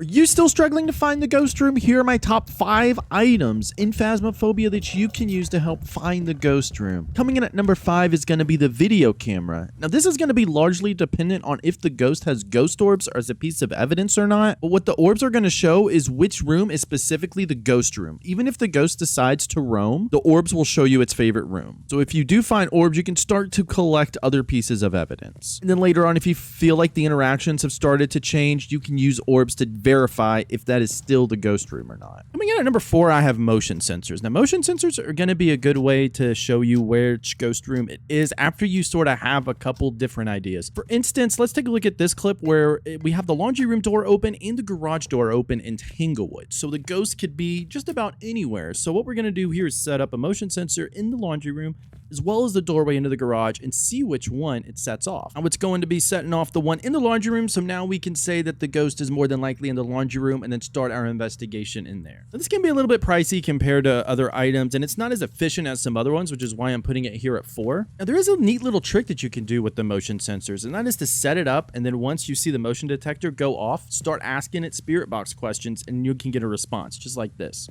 Are you still struggling to find the ghost room? Here are my top 5 items in Phasmophobia that you can use to help find the ghost room. Coming in at number 5 is going to be the video camera. Now this is going to be largely dependent on if the ghost has ghost orbs as a piece of evidence or not, but what the orbs are going to show is which room is specifically the ghost room. Even if the ghost decides to roam, the orbs will show you its favorite room. So if you do find orbs, you can start to collect other pieces of evidence. And then later on, if you feel like the interactions have started to change, you can use orbs to verify if that is still the ghost room or not. Coming in at number 4, I have motion sensors. Now, motion sensors are going to be a good way to show you which ghost room it is after you sort of have a couple different ideas. For instance, let's take a look at this clip where we have the laundry room door open and the garage door open in Tanglewood. So the ghost could be just about anywhere. So what we're going to do here is set up a motion sensor in the laundry room as well as the doorway into the garage and see which one it sets off. Now it's going to be setting off the one in the laundry room, so now we can say that the ghost is more than likely in the laundry room and then start our investigation in there. Now, this can be a little bit pricey compared to other items, and it's not as efficient as some other ones, which is why I'm putting it here at 4. Now there is a neat little trick that you can do with the motion sensors, and that is to set it up, and then once you see the motion detector go off, start asking it spirit box questions, and you can get a response, just like this.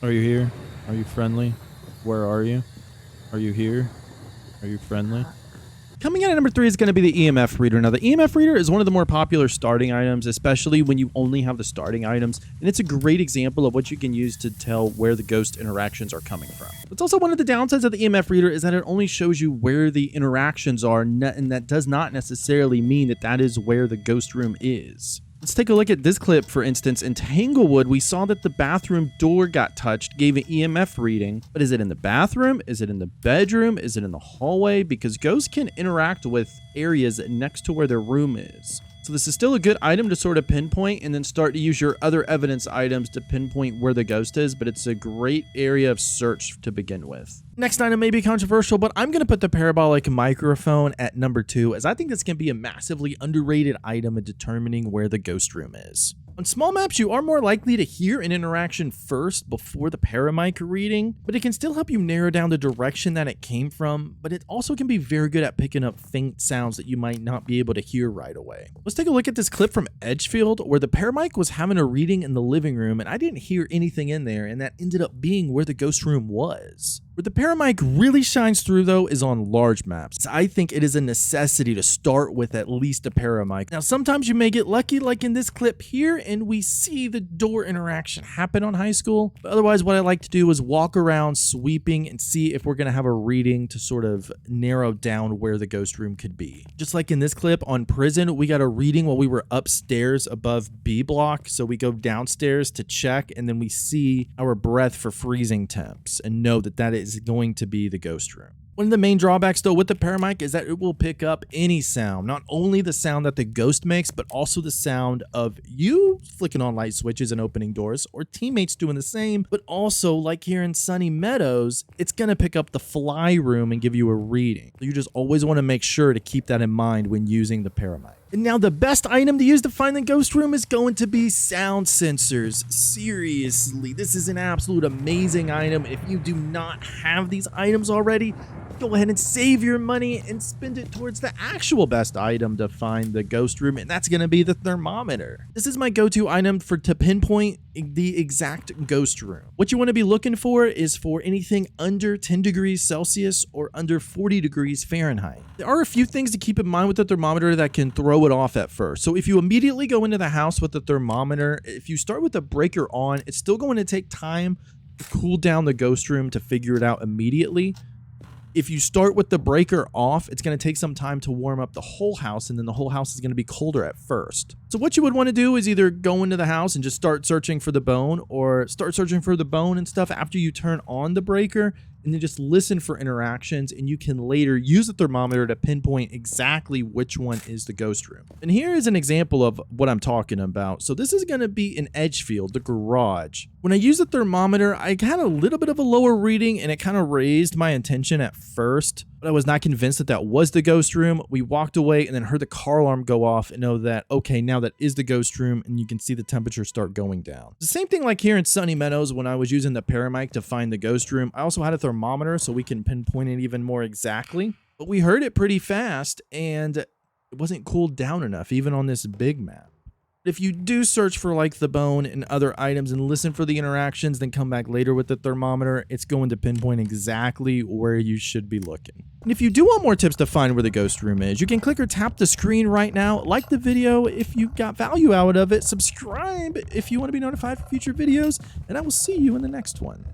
Are you here? Are you friendly? Where are you? Are you here? Are you friendly? Coming in at number 3 is going to be the EMF reader. Now, the EMF reader is one of the more popular starting items, especially when you only have the starting items, and it's a great example of what you can use to tell where the ghost interactions are coming from. It's also one of the downsides of the EMF reader is that it only shows you where the interactions are, and that does not necessarily mean that that is where the ghost room is. Let's take a look at this clip, for instance. In Tanglewood, we saw that the bathroom door got touched, gave an EMF reading. But is it in the bathroom? Is it in the bedroom? Is it in the hallway? Because ghosts can interact with areas next to where their room is. So this is still a good item to sort of pinpoint and then start to use your other evidence items to pinpoint where the ghost is, but it's a great area of search to begin with. Next item may be controversial, but I'm going to put the parabolic microphone at number 2, as I think this can be a massively underrated item in determining where the ghost room is. On small maps, you are more likely to hear an interaction first before the paramic reading, but it can still help you narrow down the direction that it came from, but it also can be very good at picking up faint sounds that you might not be able to hear right away. Let's take a look at this clip from Edgefield, where the paramic was having a reading in the living room, and I didn't hear anything in there, and that ended up being where the ghost room was. Where the paramic really shines through, though, is on large maps. I think it is a necessity to start with at least a paramic. Now, sometimes you may get lucky, like in this clip here, and we see the door interaction happen on high school. But otherwise, what I like to do is walk around sweeping and see if we're going to have a reading to sort of narrow down where the ghost room could be. Just like in this clip on prison, we got a reading while we were upstairs above B block. So we go downstairs to check, and then we see our breath for freezing temps and know that that is going to be the ghost room. One of the main drawbacks, though, with the paramic is that it will pick up any sound, not only the sound that the ghost makes, but also the sound of you flicking on light switches and opening doors, or teammates doing the same, but also, like here in Sunny Meadows, it's going to pick up the fly room and give you a reading. So you just always want to make sure to keep that in mind when using the paramic. And now the best item to use to find the ghost room is going to be sound sensors. Seriously, this is an absolute amazing item. If you do not have these items already, go ahead and save your money and spend it towards the actual best item to find the ghost room, and that's going to be the thermometer. This is my go-to item to pinpoint the exact ghost room. What you want to be looking for is for anything under 10 degrees Celsius or under 40 degrees Fahrenheit. There are a few things to keep in mind with the thermometer that can throw it off at first. So if you immediately go into the house with the thermometer, if you start with the breaker on, it's still going to take time to cool down the ghost room to figure it out immediately. If you start with the breaker off, it's going to take some time to warm up the whole house, and then the whole house is going to be colder at first. So what you would want to do is either go into the house and just start searching for the bone, or start searching for the bone and stuff after you turn on the breaker, and then just listen for interactions, and you can later use the thermometer to pinpoint exactly which one is the ghost room. And here is an example of what I'm talking about. So this is going to be in Edgefield, the garage. When I used the thermometer, I had a little bit of a lower reading, and it kind of raised my attention at first, but I was not convinced that that was the ghost room. We walked away and then heard the car alarm go off and know that, okay, now that is the ghost room, and you can see the temperature start going down. The same thing like here in Sunny Meadows when I was using the paramic to find the ghost room. I also had a thermometer so we can pinpoint it even more exactly, but we heard it pretty fast and it wasn't cooled down enough, even on this big map. If you do search for like the bone and other items and listen for the interactions, then come back later with the thermometer, it's going to pinpoint exactly where you should be looking. And if you do want more tips to find where the ghost room is, you can click or tap the screen right now, like the video if you got value out of it, subscribe if you want to be notified for future videos, and I will see you in the next one.